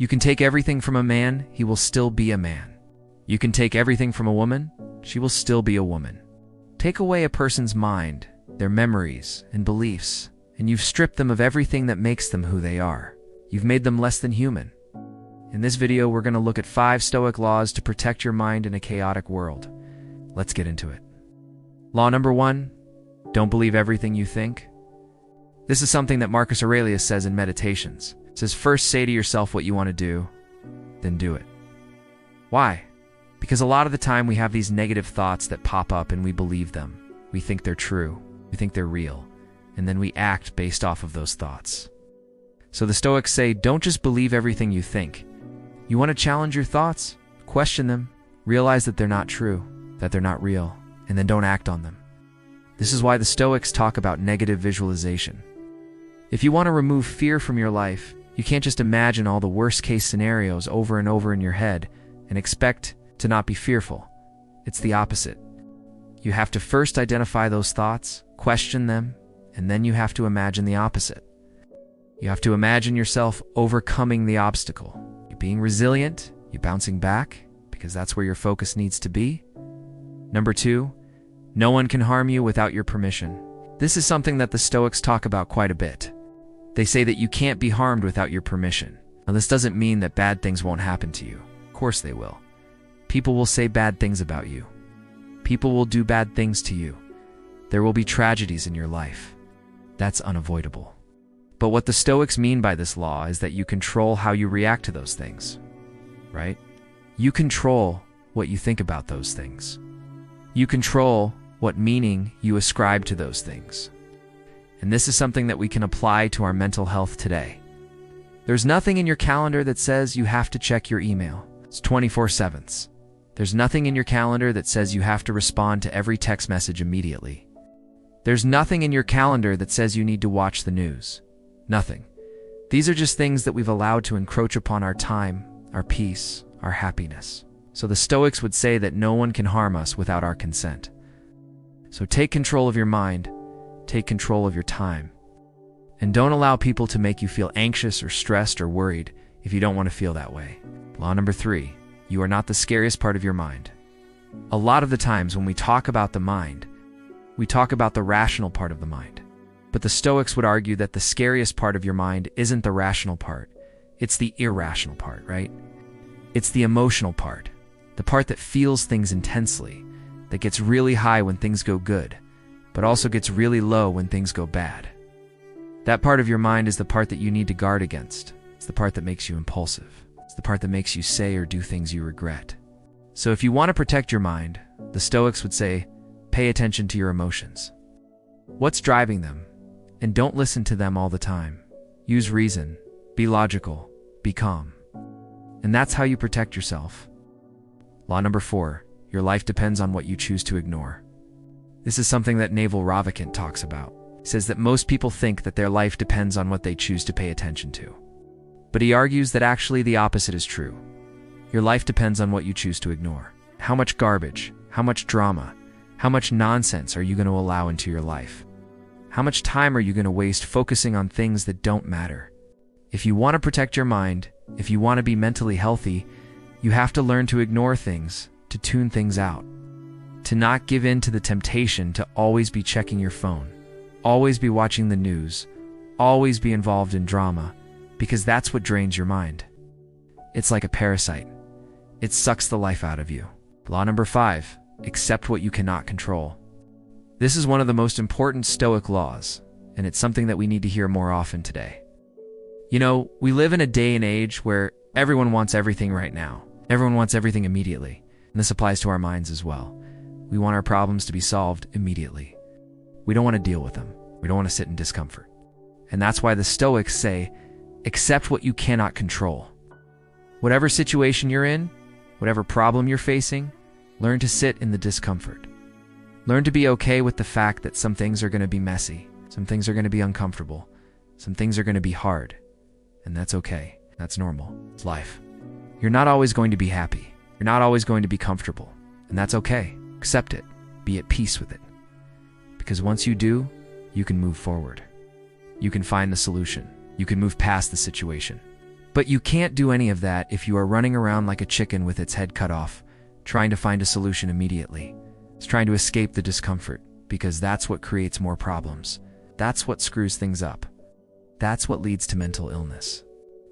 You can take everything from a man, he will still be a man. You can take everything from a woman, she will still be a woman. Take away a person's mind, their memories and beliefs, and you've stripped them of everything that makes them who they are. You've made them less than human. In this video, we're going to look at 5 Stoic laws to protect your mind in a chaotic world. Let's get into it. Law number 1, don't believe everything you think. This is something that Marcus Aurelius says in Meditations. It says, first say to yourself what you want to do, then do it. Why? Because a lot of the time we have these negative thoughts that pop up and we believe them. We think they're true, we think they're real, and then we act based off of those thoughts. So the Stoics say, don't just believe everything you think. You want to challenge your thoughts? Question them, realize that they're not true, that they're not real, and then don't act on them. This is why the Stoics talk about negative visualization. If you want to remove fear from your life, you can't just imagine all the worst-case scenarios over and over in your head and expect to not be fearful. It's the opposite. You have to first identify those thoughts, question them, and then you have to imagine the opposite. You have to imagine yourself overcoming the obstacle. You being resilient, you bouncing back, because that's where your focus needs to be. Number 2, no one can harm you without your permission. This is something that the Stoics talk about quite a bit. They say that you can't be harmed without your permission. Now, this doesn't mean that bad things won't happen to you. Of course they will. People will say bad things about you. People will do bad things to you. There will be tragedies in your life. That's unavoidable. But what the Stoics mean by this law is that you control how you react to those things, right? You control what you think about those things. You control what meaning you ascribe to those things. And this is something that we can apply to our mental health today. There's nothing in your calendar that says you have to check your email. It's 24/7. There's nothing in your calendar that says you have to respond to every text message immediately. There's nothing in your calendar that says you need to watch the news. Nothing. These are just things that we've allowed to encroach upon our time, our peace, our happiness. So the Stoics would say that no one can harm us without our consent. So take control of your mind, take control of your time, and don't allow people to make you feel anxious or stressed or worried if you don't want to feel that way. Law number 3, you are not the scariest part of your mind. A lot of the times when we talk about the mind, we talk about the rational part of the mind. But the Stoics would argue that the scariest part of your mind isn't the rational part, it's the irrational part, right? It's the emotional part, the part that feels things intensely, that gets really high when things go good, but also gets really low when things go bad. That part of your mind is the part that you need to guard against. It's the part that makes you impulsive. It's the part that makes you say or do things you regret. So if you want to protect your mind, the Stoics would say, pay attention to your emotions. What's driving them? And don't listen to them all the time. Use reason, be logical, be calm. And that's how you protect yourself. Law number 4, your life depends on what you choose to ignore. This is something that Naval Ravikant talks about. He says that most people think that their life depends on what they choose to pay attention to. But he argues that actually the opposite is true. Your life depends on what you choose to ignore. How much garbage, how much drama, how much nonsense are you going to allow into your life? How much time are you going to waste focusing on things that don't matter? If you want to protect your mind, if you want to be mentally healthy, you have to learn to ignore things, to tune things out, to not give in to the temptation to always be checking your phone, always be watching the news, always be involved in drama, because that's what drains your mind. It's like a parasite. It sucks the life out of you. Law number 5, accept what you cannot control. This is one of the most important Stoic laws, and it's something that we need to hear more often today. You know, we live in a day and age where everyone wants everything right now. Everyone wants everything immediately, and this applies to our minds as well. We want our problems to be solved immediately. We don't want to deal with them. We don't want to sit in discomfort. And that's why the Stoics say, accept what you cannot control. Whatever situation you're in, whatever problem you're facing, learn to sit in the discomfort. Learn to be okay with the fact that some things are going to be messy, some things are going to be uncomfortable, some things are going to be hard. And that's okay. That's normal. It's life. You're not always going to be happy. You're not always going to be comfortable. And that's okay. Accept it. Be at peace with it. Because once you do, you can move forward. You can find the solution. You can move past the situation. But you can't do any of that if you are running around like a chicken with its head cut off, trying to find a solution immediately. It's trying to escape the discomfort, because that's what creates more problems. That's what screws things up. That's what leads to mental illness.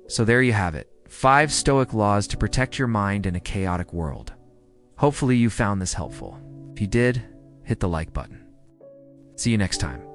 So there you have it, 5 Stoic laws to protect your mind in a chaotic world. Hopefully you found this helpful. If you did, hit the like button. See you next time.